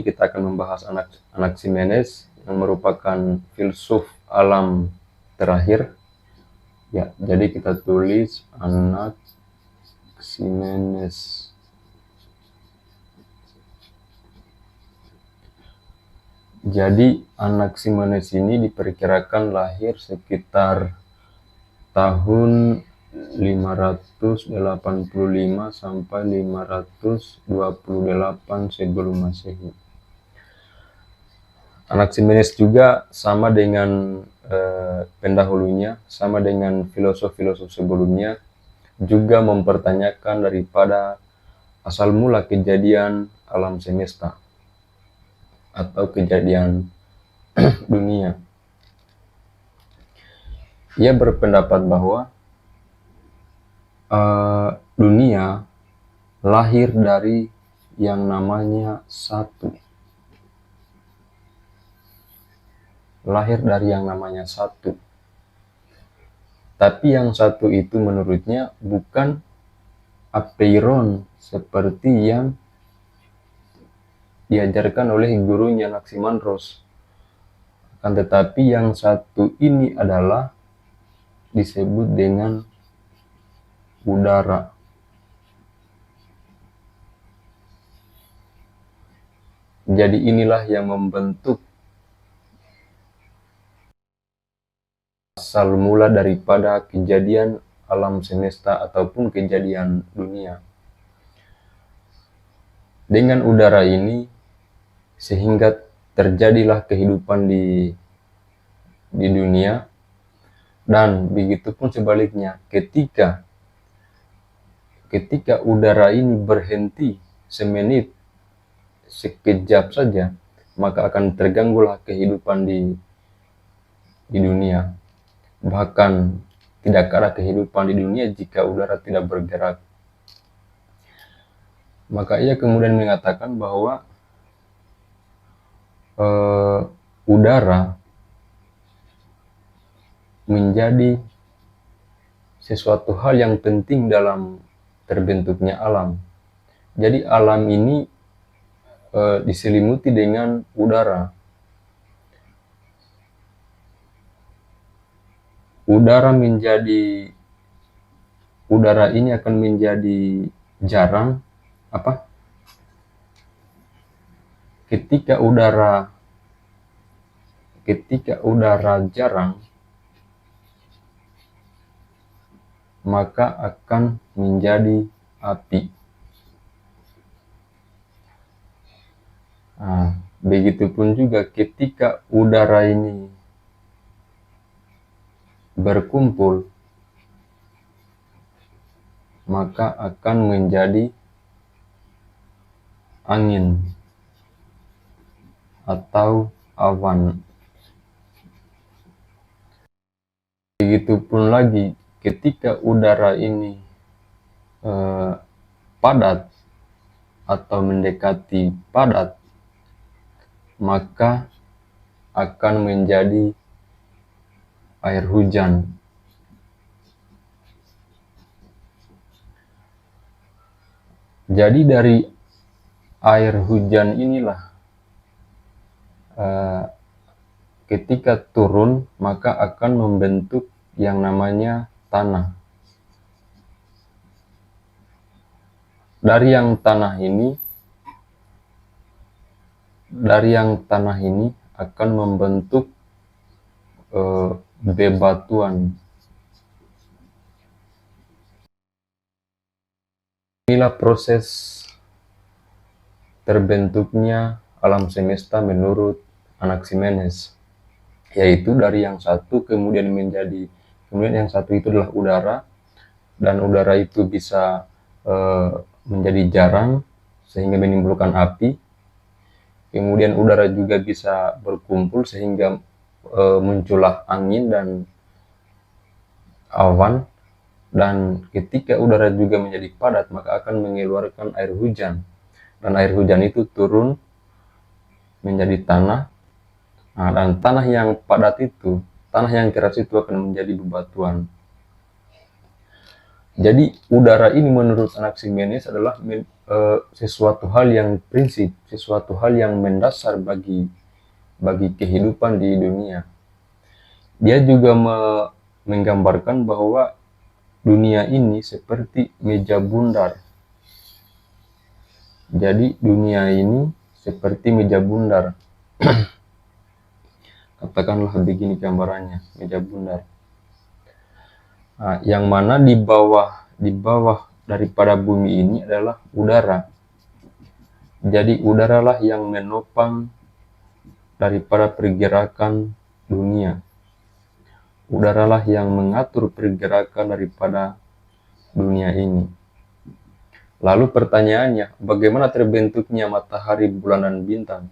kita akan membahas Anaximenes yang merupakan filsuf alam terakhir. Ya, jadi kita tulis Anaximenes. Jadi Anaximenes ini diperkirakan lahir sekitar tahun 585 sampai 528 sebelum Masehi. Anaximenes juga sama dengan pendahulunya, sama dengan filosof-filosof sebelumnya, juga mempertanyakan daripada asal mula kejadian alam semesta atau kejadian dunia. Ia berpendapat bahwa dunia lahir dari yang namanya satu. Lahir dari yang namanya satu. Tapi yang satu itu menurutnya bukan apeiron seperti yang diajarkan oleh gurunya Anaximandros. Akan tetapi yang satu ini adalah disebut dengan udara. Jadi inilah yang membentuk asal mula daripada kejadian alam semesta ataupun kejadian dunia. Dengan udara ini sehingga terjadilah kehidupan di dunia, dan begitu pun sebaliknya ketika udara ini berhenti semenit, sekejap saja, maka akan terganggulah kehidupan di dunia. Bahkan tidak ada kehidupan di dunia jika udara tidak bergerak. Maka ia kemudian mengatakan bahwa udara menjadi sesuatu hal yang penting dalam terbentuknya alam. Jadi alam ini diselimuti dengan udara. Udara ini akan menjadi jarang ketika udara jarang, maka akan menjadi api. Begitupun juga ketika udara ini berkumpul, maka akan menjadi angin atau awan. Begitupun lagi ketika udara ini padat atau mendekati padat, maka akan menjadi air hujan. Jadi dari air hujan inilah ketika turun maka akan membentuk yang namanya tanah. Dari yang tanah ini akan membentuk bebatuan. Inilah proses terbentuknya alam semesta menurut Anaximenes, yaitu dari yang satu kemudian yang satu itu adalah udara, dan udara itu bisa menjadi jarang sehingga menimbulkan api. Kemudian udara juga bisa berkumpul sehingga muncullah angin dan awan. Dan ketika udara juga menjadi padat, maka akan mengeluarkan air hujan. Dan air hujan itu turun menjadi tanah. Dan tanah yang padat itu, tanah yang keras itu akan menjadi bebatuan. Jadi udara ini menurut Anaximenes adalah sesuatu hal yang prinsip, sesuatu hal yang mendasar bagi kehidupan di dunia. Dia juga menggambarkan bahwa dunia ini seperti meja bundar. Jadi dunia ini seperti meja bundar. Katakanlah begini gambarannya, meja bundar. Nah, yang mana di bawah daripada bumi ini adalah udara. Jadi udaralah yang menopang daripada pergerakan dunia. Udaralah yang mengatur pergerakan daripada dunia ini. Lalu pertanyaannya, bagaimana terbentuknya matahari, bulan, dan bintang?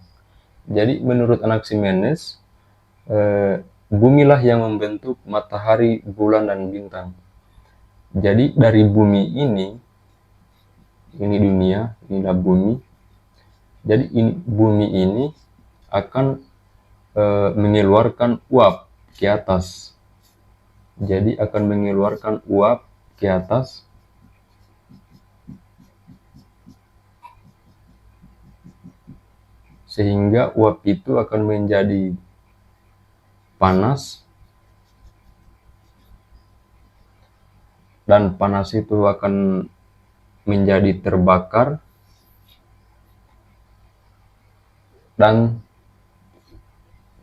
Jadi menurut Anaximenes, bumilah yang membentuk matahari, bulan, dan bintang. Jadi dari bumi ini dunia, inilah bumi. Jadi bumi ini akan mengeluarkan uap ke atas. Jadi akan mengeluarkan uap ke atas. Sehingga uap itu akan menjadi panas. Dan panas itu akan menjadi terbakar. Dan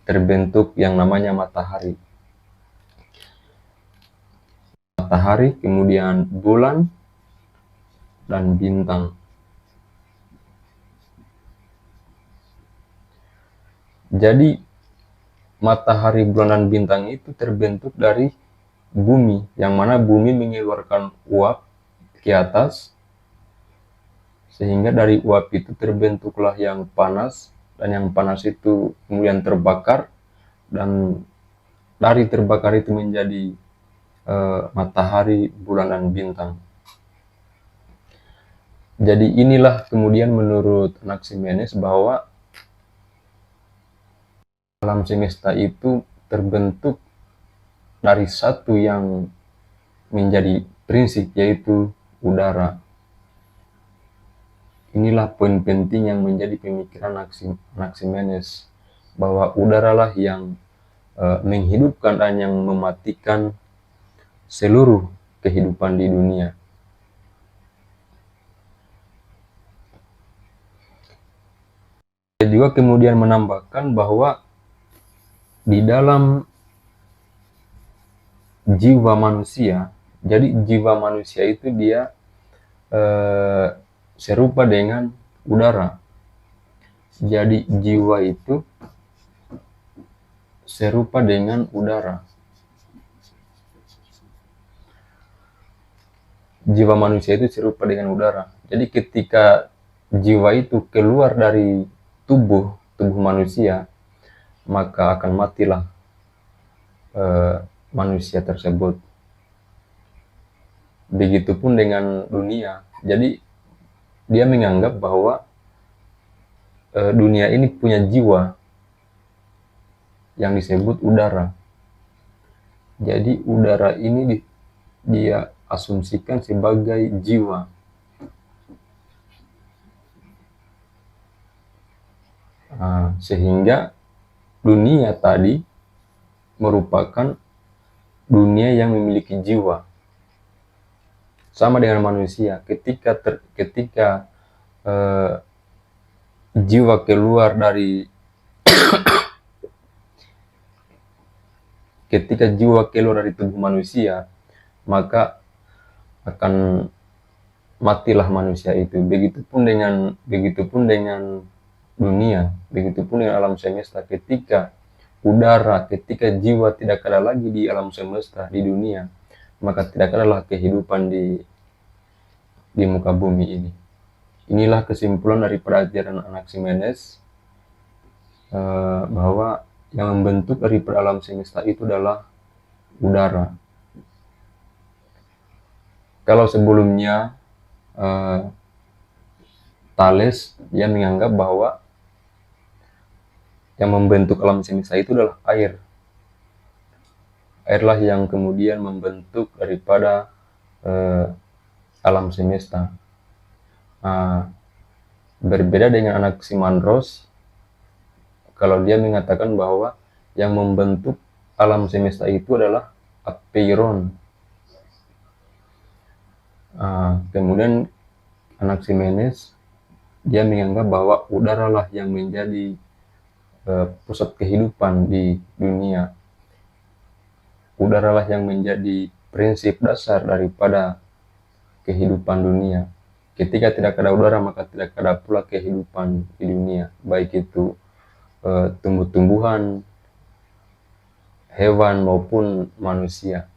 terbentuk yang namanya matahari. Matahari, kemudian bulan, dan bintang. Jadi matahari, bulan, dan bintang itu terbentuk dari bumi, yang mana bumi mengeluarkan uap ke atas, sehingga dari uap itu terbentuklah yang panas, dan yang panas itu kemudian terbakar, dan dari terbakar itu menjadi matahari, bulan, dan bintang. Jadi inilah kemudian menurut Anaximenes bahwa alam semesta itu terbentuk dari satu yang menjadi prinsip, yaitu udara. Inilah poin penting yang menjadi pemikiran Anaximenes, bahwa udaralah yang menghidupkan dan yang mematikan seluruh kehidupan di dunia. Dia juga kemudian menambahkan bahwa di dalam jiwa manusia, jadi jiwa manusia itu dia serupa dengan udara. Jadi jiwa itu serupa dengan udara. Jiwa manusia itu serupa dengan udara. Jadi ketika jiwa itu keluar dari tubuh manusia, maka akan matilah manusia tersebut. Begitupun dengan dunia. Jadi dia menganggap bahwa dunia ini punya jiwa yang disebut udara. Jadi udara ini dia asumsikan sebagai jiwa. Sehingga dunia tadi merupakan dunia yang memiliki jiwa. Sama dengan manusia, ketika jiwa keluar dari tubuh manusia, maka akan matilah manusia itu. Begitupun dengan dunia, begitupun dengan alam semesta. Ketika jiwa tidak ada lagi di alam semesta, di dunia, maka tidak adalah kehidupan di muka bumi ini. Inilah kesimpulan daripada ajaran Anaximenes, bahwa yang membentuk daripada alam semesta itu adalah udara. Kalau sebelumnya Thales dia menganggap bahwa yang membentuk alam semesta itu adalah air. Airlah yang kemudian membentuk daripada alam semesta. Berbeda dengan Anaximandros, kalau dia mengatakan bahwa yang membentuk alam semesta itu adalah apeiron. Kemudian Anaximenes dia menganggap bahwa udara lah yang menjadi pusat kehidupan di dunia. Udara lah yang menjadi prinsip dasar daripada kehidupan dunia. Ketika tidak ada udara, maka tidak ada pula kehidupan di dunia, baik itu tumbuh-tumbuhan, hewan maupun manusia.